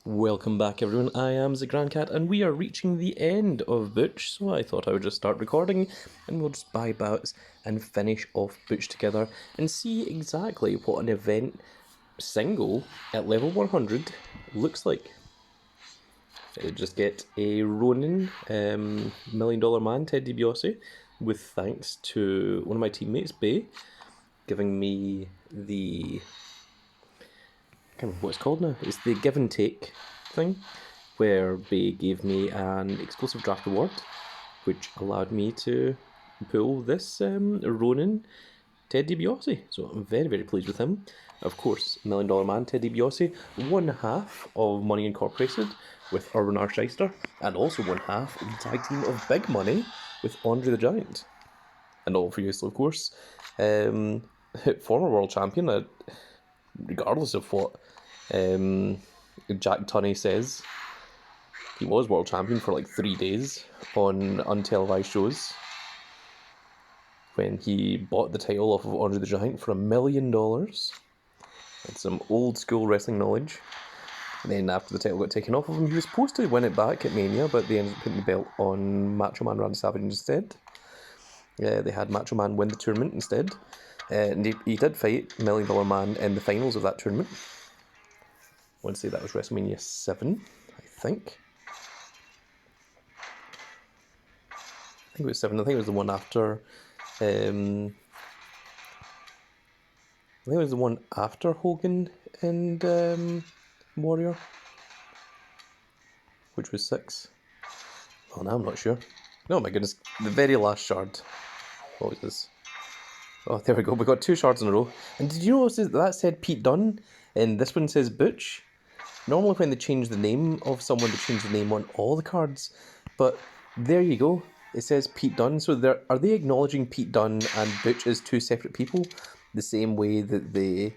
Welcome back everyone, I am the Grand Cat and we are reaching the end of Butch, so I thought I would just start recording and we'll just buy bouts and finish off Butch together and see exactly what an event single at level 100 looks like. Just get a Ronin, $1 Million Man, Ted DiBiase, with thanks to one of my teammates, Bay, giving me the... I can't remember what it's called now. It's the give and take thing, where Bay gave me an exclusive draft award, which allowed me to pull this Ronin Ted DiBiase. So I'm very, very pleased with him. Of course, $1 Million Man Ted DiBiase, one half of Money Incorporated with Urban R. Shyster, and also one half of the tag team of Big Money with Andre the Giant. And obviously, of course, former world champion, regardless of what Jack Tunney says, he was world champion for like 3 days on untelevised shows when he bought the title off of Andre the Giant for $1 million. That's some old school wrestling knowledge. And then after the title got taken off of him, he was supposed to win it back at Mania, but they ended up putting the belt on Macho Man Randy Savage instead. They had Macho Man win the tournament instead. And he did fight $1 Million Man in the finals of that tournament. I want to say that was WrestleMania 7, I think. I think it was 7. I think it was the one after... I think it was the one after Hogan and Warrior, which was 6. Oh, now I'm not sure. Oh my goodness, the very last shard. What was this? Oh, there we go. We got 2 shards in a row. And did you notice that said Pete Dunne, and this one says Butch? Normally when they change the name of someone, they change the name on all the cards. But there you go. It says Pete Dunne. So are they acknowledging Pete Dunne and Butch as 2 separate people? The same way that they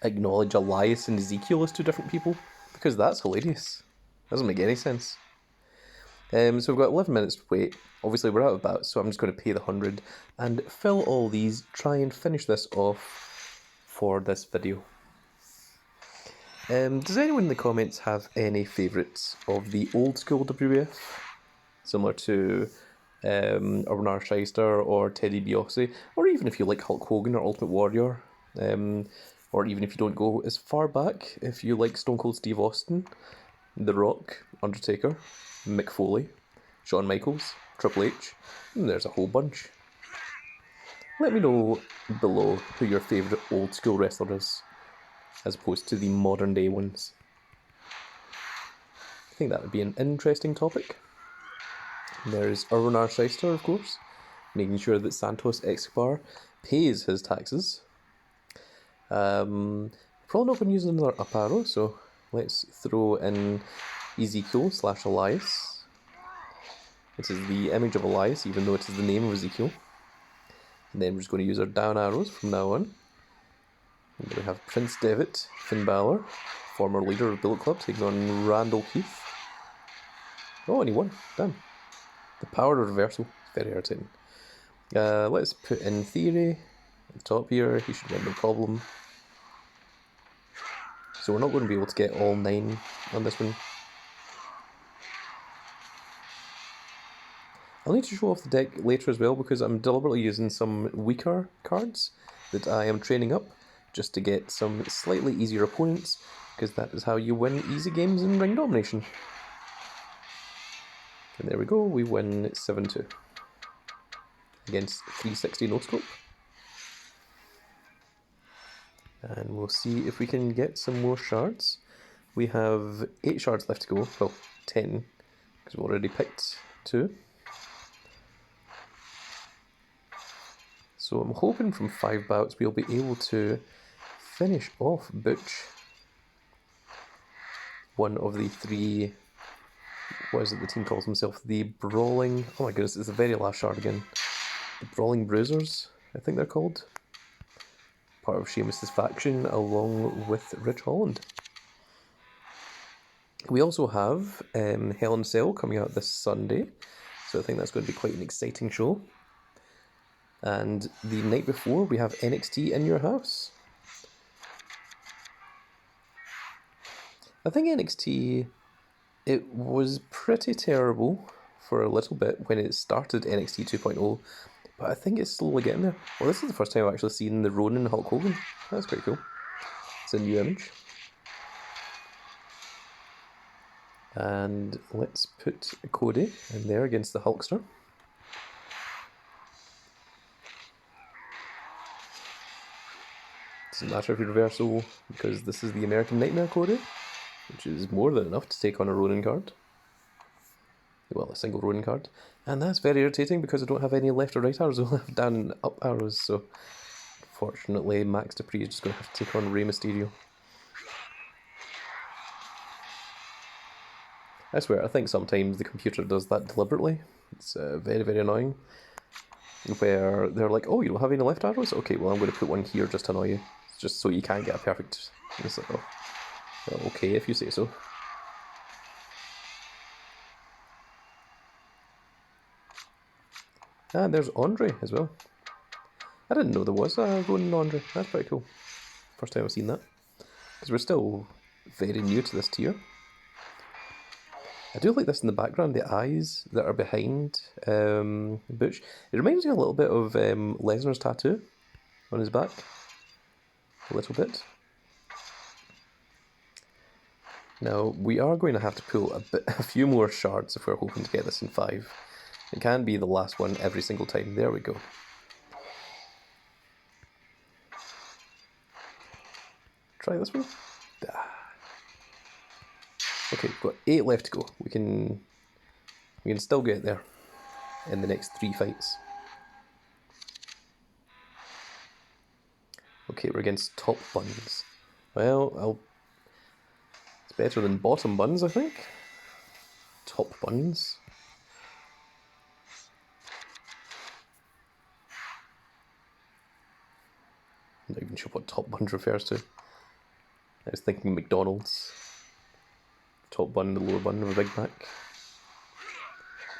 acknowledge Elias and Ezekiel as 2 different people? Because that's hilarious. Doesn't make any sense. So we've got 11 minutes to wait. Obviously we're out of bouts, so I'm just going to pay the 100 and fill all these, try and finish this off for this video. Does anyone in the comments have any favourites of the old school WWF? Similar to Urban R. Shyster or Teddy DiBiase, or even if you like Hulk Hogan or Ultimate Warrior, or even if you don't go as far back, if you like Stone Cold Steve Austin, The Rock, Undertaker, Mick Foley, Shawn Michaels, Triple H, and there's a whole bunch. Let me know below who your favourite old school wrestler is, as opposed to the modern day ones. I think that would be an interesting topic. There's Urban R. Shyster, of course, making sure that Santos Escobar pays his taxes. Probably not going to use another up arrow, so let's throw in Ezekiel / Elias. This is the image of Elias, even though it is the name of Ezekiel. And then we're just going to use our down arrows from now on. And then we have Prince Devitt, Finn Balor, former leader of Bullet Club, taking on Randall Keith. Oh, and he won. Damn. The power of reversal. Very irritating. Let's put in Theory at the top here. He should win no problem. So we're not going to be able to get all 9 on this one. I'll need to show off the deck later as well, because I'm deliberately using some weaker cards that I am training up just to get some slightly easier opponents, because that is how you win easy games in Ring Domination. And there we go, we win 7-2 against 360 no scope. And we'll see if we can get some more shards. We have 8 shards left to go, well 10, because we've already picked 2. So I'm hoping from 5 bouts we'll be able to finish off Butch. One of the 3, what is it the team calls himself? The Brawling, oh my goodness, it's the very last shard again. The Brawling Bruisers, I think they're called. Part of Sheamus's faction along with Rich Holland. We also have Hell in a Cell coming out this Sunday, so I think that's going to be quite an exciting show. And the night before, we have NXT In Your House. I think NXT, it was pretty terrible for a little bit when it started NXT 2.0, but I think it's slowly getting there. Well, this is the first time I've actually seen the Ronin Hulk Hogan. That's pretty cool. It's a new image. And let's put Cody in there against the Hulkster. Doesn't matter if you're reversal, because this is the American Nightmare Cody, which is more than enough to take on a Ronin card. Well, a single Ronin card. And that's very irritating because I don't have any left or right arrows. I only have down and up arrows, so unfortunately Max Dupree is just going to have to take on Rey Mysterio. I swear, I think sometimes the computer does that deliberately. It's very, very annoying. Where they're like, oh, you don't have any left arrows? Okay, well, I'm going to put one here just to annoy you. Just so you can't get a perfect... And it's like, oh, well, okay, if you say so. And there's Andre as well. I didn't know there was a Ronin Andre. That's pretty cool. First time I've seen that. Because we're still very new to this tier. I do like this in the background, the eyes that are behind Butch. It reminds me a little bit of Lesnar's tattoo on his back. A little bit. Now, we are going to have to pull a few more shards if we're hoping to get this in 5. It can be the last one every single time. There we go. Try this one. Okay, we've got 8 left to go. We can still get there in the next 3 fights. Okay, we're against top buns. Well, it's better than bottom buns, I think. Top buns. I'm not even sure what top buns refers to. I was thinking McDonald's. Top bun, the lower bun of a Big Mac.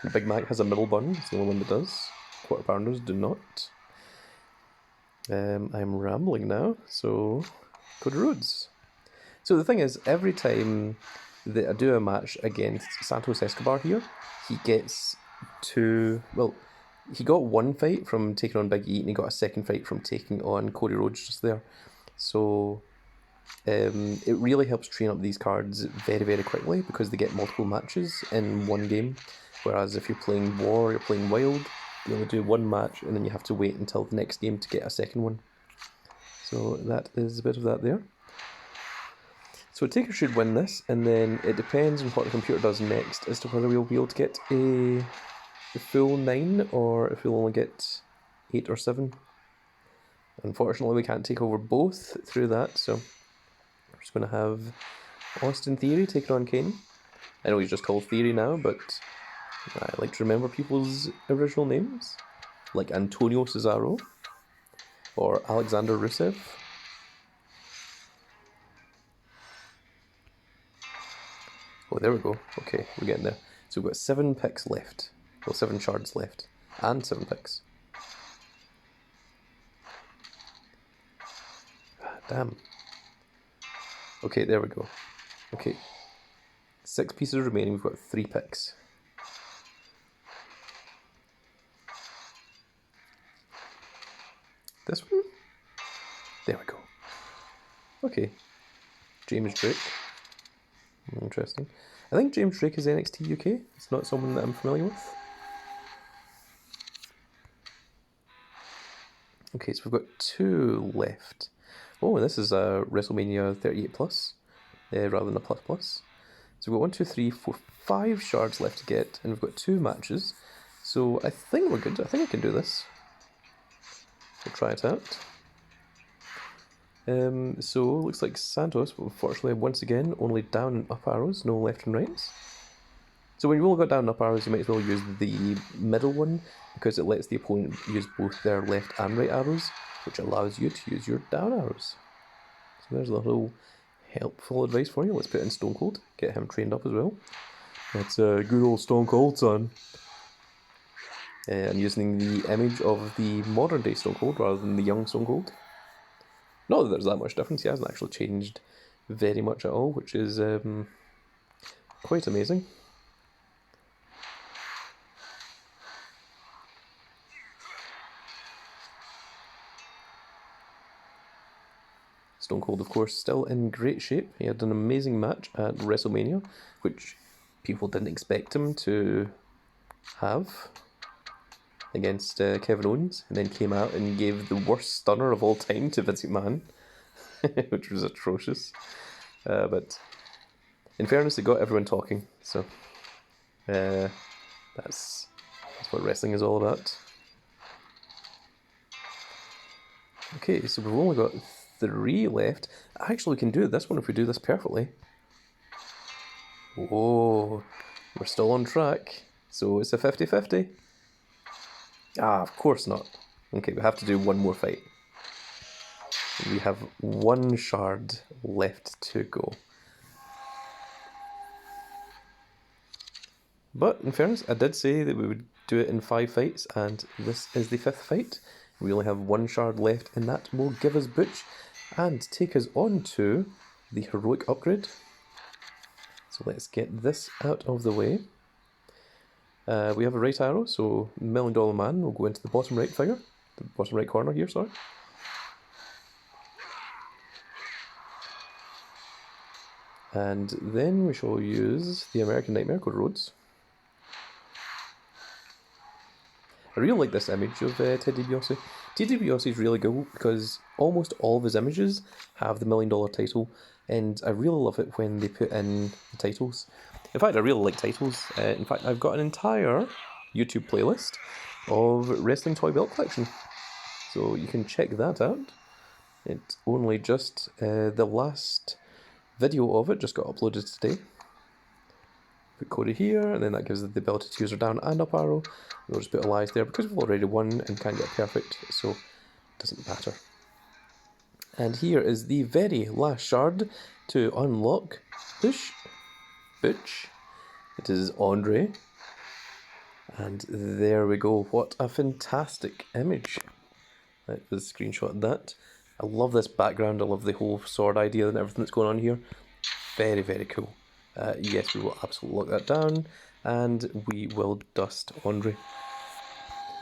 The Big Mac has a middle bun, it's the only one that does. Quarter pounders do not. I'm rambling now, so Cody Rhodes. So the thing is, every time that I do a match against Santos Escobar here, he gets well, he got 1 fight from taking on Big E, and he got a 2nd fight from taking on Cody Rhodes just there. So it really helps train up these cards very, very quickly because they get multiple matches in one game. Whereas if you're playing War, you're playing Wild, you only do 1 match and then you have to wait until the next game to get a 2nd one. So that is a bit of that there. So Taker should win this, and then it depends on what the computer does next as to whether we'll be able to get a full 9 or if we'll only get 8 or 7. Unfortunately, we can't take over both through that, so we're just going to have Austin Theory taking on Kane. I know he's just called Theory now, but I like to remember people's original names, like Antonio Cesaro or Alexander Rusev. Oh, there we go. Okay, we're getting there. So we've got 7 picks left. Well, 7 shards left. And 7 picks. Damn. Okay, there we go. Okay. 6 pieces remaining. We've got 3 picks. This one? There we go. Okay. James Drake. Interesting. I think James Drake is NXT UK. It's not someone that I'm familiar with. Okay, so we've got 2 left. Oh, and this is a WrestleMania 38 plus, rather than a plus plus. So we've got 1, 2, 3, 4, 5 shards left to get, and we've got 2 matches. So I think we're good. I think I can do this. We'll try it out. So looks like Santos, but unfortunately once again only down and up arrows, no left and rights. So when you've only got down and up arrows, you might as well use the middle one because it lets the opponent use both their left and right arrows, which allows you to use your down arrows. So there's a little helpful advice for you. Let's put in Stone Cold, get him trained up as well. That's a good old Stone Cold, son. I'm using the image of the modern day Stone Cold rather than the young Stone Cold. Not that there's that much difference, he hasn't actually changed very much at all, which is quite amazing. Stone Cold, of course, still in great shape. He had an amazing match at WrestleMania, which people didn't expect him to have, against Kevin Owens, and then came out and gave the worst stunner of all time to Vince McMahon, which was atrocious. But in fairness, it got everyone talking, so that's what wrestling is all about. Okay, so we've only got 3 left. Actually, we can do this one if we do this perfectly. Oh, we're still on track. So it's a 50-50. Ah, of course not. Okay, we have to do one more fight. We have 1 shard left to go. But in fairness, I did say that we would do it in 5 fights, and this is the 5th fight. We only have 1 shard left, and that will give us Butch and take us on to the heroic upgrade. So let's get this out of the way. We have a right arrow, so $1 Million Man will go into the bottom right figure, the bottom right corner here, sorry. And then we shall use the American Nightmare, Cody Rhodes. I really like this image of Ted DiBiase. Ted DiBiase is really good because almost all of his images have the $1 Million title, and I really love it when they put in the titles. In fact, I really like titles. In fact, I've got an entire YouTube playlist of Wrestling Toy Belt Collection, so you can check that out. It's only just the last video of it just got uploaded today. Put Cody here, and then that gives the ability to use our down and up arrow. We'll just put Elias there because we've already won and can't get perfect, so it doesn't matter. And here is the very last shard to unlock Butch. It is Andre. And there we go. What a fantastic image. Let us screenshot that. I love this background. I love the whole sword idea and everything that's going on here. Very, very cool. Yes, we will absolutely lock that down, and we will dust Andre.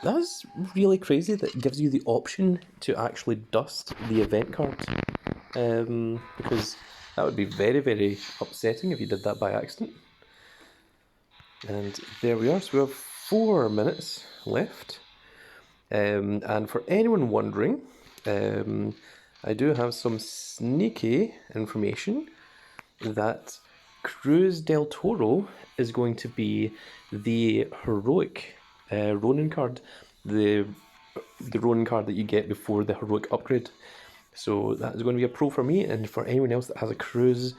That's really crazy that it gives you the option to actually dust the event card, because that would be very, very upsetting if you did that by accident. And there we are, so we have 4 minutes left. And for anyone wondering, I do have some sneaky information that Cruz del Toro is going to be the heroic Ronin card, the Ronin card that you get before the heroic upgrade. So that is going to be a pro for me, and for anyone else that has a Cruz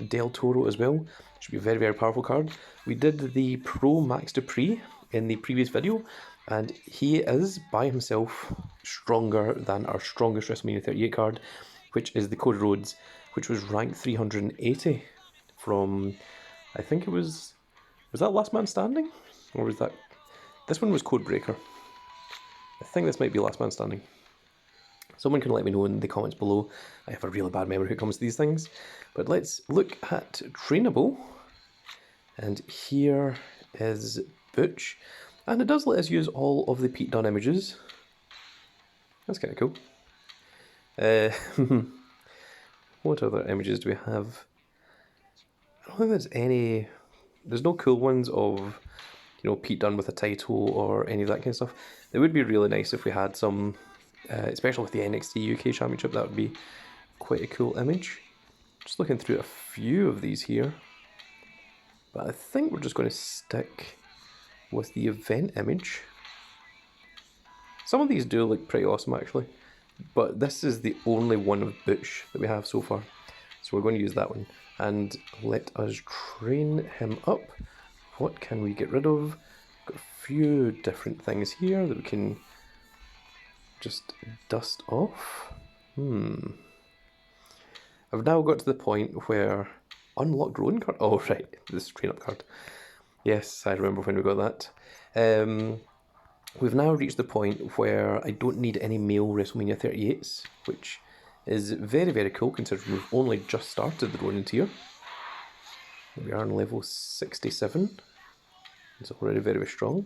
del Toro as well, should be a very, very powerful card. We did the Pro Max Dupree in the previous video, and he is by himself stronger than our strongest WrestleMania 38 card, which is the Cody Rhodes, which was ranked 380 from, I think it was that Last Man Standing? Or was that, this one was Codebreaker. I think this might be Last Man Standing. Someone can let me know in the comments below. I have a really bad memory when it comes to these things. But let's look at Trainable. And here is Butch. And it does let us use all of the Pete Dunne images. That's kind of cool. What other images do we have? I don't think there's any... There's no cool ones of, you know, Pete Dunne with a title or any of that kind of stuff. It would be really nice if we had some, especially with the NXT UK Championship, that would be quite a cool image. Just looking through a few of these here. But I think we're just going to stick with the event image. Some of these do look pretty awesome actually, but this is the only one of Butch that we have so far. So we're going to use that one. And let us train him up. What can we get rid of? Got a few different things here that we can just dust off. I've now got to the point where unlocked Ronin card. Oh right, this train up card. Yes, I remember when we got that. We've now reached the point where I don't need any male WrestleMania 38s, which is very, very cool considering we've only just started the Ronin tier. We are on level 67. It's already very, very strong.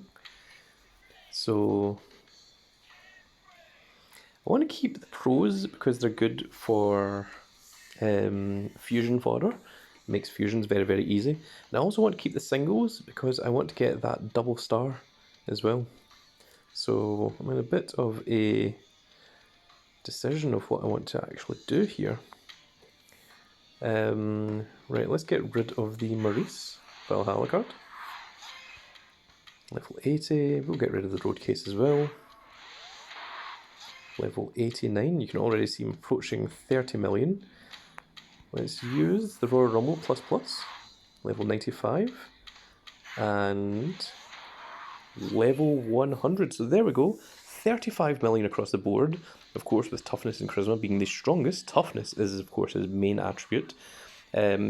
So I want to keep the pros because they're good for fusion fodder. Makes fusions very, very easy. And I also want to keep the singles because I want to get that double star as well. So I'm in a bit of a decision of what I want to actually do here. Right, let's get rid of the Maurice Valhalla card. Level 80, we'll get rid of the road case as well. Level 89, you can already see him approaching 30 million. Let's use the Royal Rumble plus plus, level 95, and level 100. So there we go, 35 million across the board. Of course, with toughness and charisma being the strongest. Toughness is, of course, his main attribute.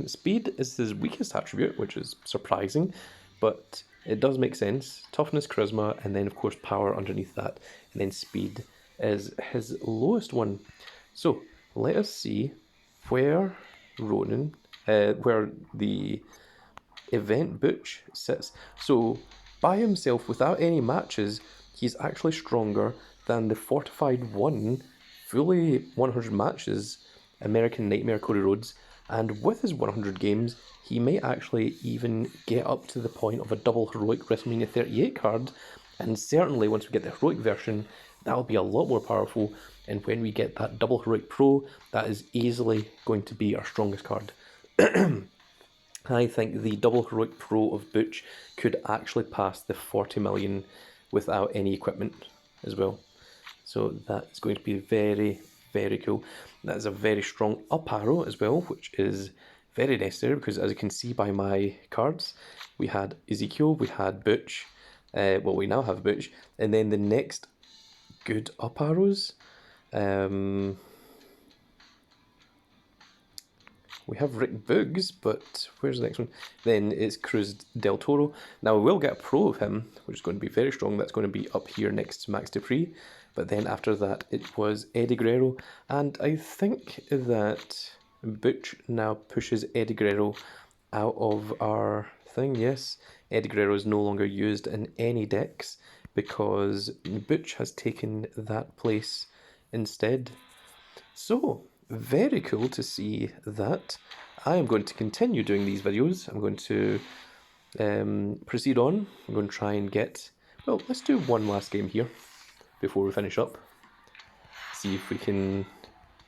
Speed is his weakest attribute, which is surprising, but it does make sense. Toughness, charisma, and then, of course, power underneath that, and then speed is his lowest one. So let us see where Ronin, where the event Butch sits. So by himself, without any matches, he's actually stronger than the fortified one, fully 100 matches, American Nightmare Cody Rhodes. And with his 100 games, he may actually even get up to the point of a double heroic WrestleMania 38 card. And certainly once we get the heroic version, that'll be a lot more powerful. And when we get that double heroic pro, that is easily going to be our strongest card. I think the double heroic pro of Butch could actually pass the 40 million without any equipment as well. So that's going to be very, very cool. That is a very strong up arrow as well, which is very necessary because as you can see by my cards, we had Ezekiel, we had Butch, well, we now have Butch, and then the next good up arrows, we have Rick Boogs, but where's the next one? Then it's Cruz Del Toro. Now we will get a pro of him, which is going to be very strong. That's going to be up here next to Max Dupree. But then after that, it was Eddie Guerrero. And I think that Butch now pushes Eddie Guerrero out of our thing. Yes, Eddie Guerrero is no longer used in any decks because Butch has taken that place instead. So, very cool to see that. I am going to continue doing these videos. I'm going to proceed on. I'm going to try and get... Well, let's do one last game here before we finish up. See if we can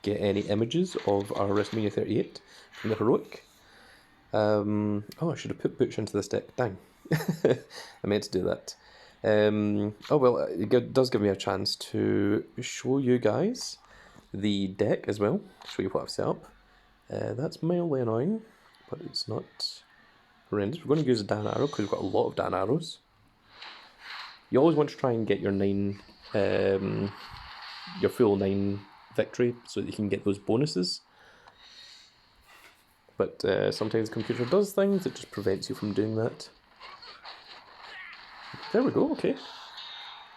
get any images of our WrestleMania 38 from the Heroic. Oh, I should have put Butch into this deck. Dang. I meant to do that. Oh, well, it does give me a chance to show you guys the deck as well, show you what I've set up. That's mildly annoying, but it's not horrendous. We're going to use a Dan Arrow because we've got a lot of Dan Arrows. You always want to try and get your your full 9 victory so that you can get those bonuses. But sometimes the computer does things that just prevents you from doing that. There we go, okay.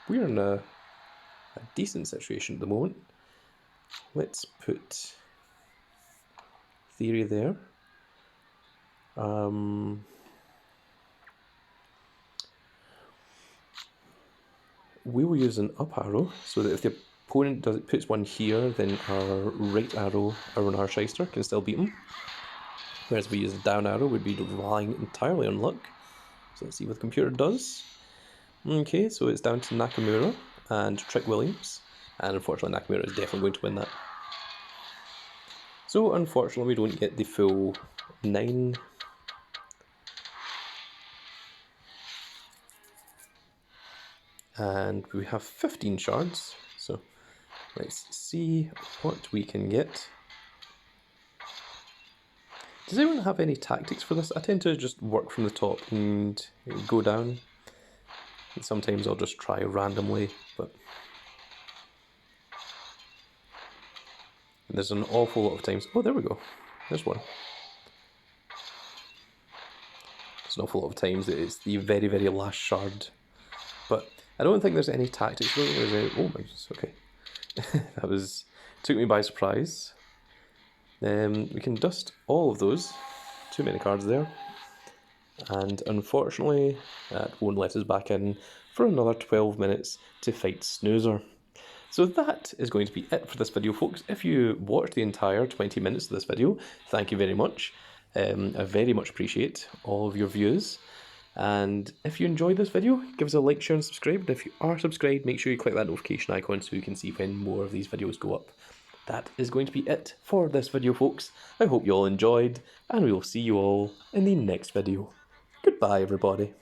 We're in a decent situation at the moment. Let's put Theory there. We will use an up arrow so that if the opponent puts one here, then our right arrow around our shyster can still beat him. Whereas if we use a down arrow, we'd be relying entirely on luck. So let's see what the computer does. Okay, so it's down to Nakamura and Trick Williams. And unfortunately, Nakamura is definitely going to win that. So unfortunately, we don't get the full 9. And we have 15 shards. So let's see what we can get. Does anyone have any tactics for this? I tend to just work from the top and go down. And sometimes I'll just try randomly, but there's an awful lot of times. Oh, there we go. There's one. There's an awful lot of times that it's the very, very last shard. But I don't think there's any tactics. Oh my goodness, okay. That took me by surprise. We can dust all of those. Too many cards there. And unfortunately, that won't let us back in for another 12 minutes to fight Snoozer. So that is going to be it for this video, folks. If you watched the entire 20 minutes of this video, thank you very much. I very much appreciate all of your views. And if you enjoyed this video, give us a like, share and subscribe. And if you are subscribed, make sure you click that notification icon so you can see when more of these videos go up. That is going to be it for this video, folks. I hope you all enjoyed, and we will see you all in the next video. Goodbye, everybody.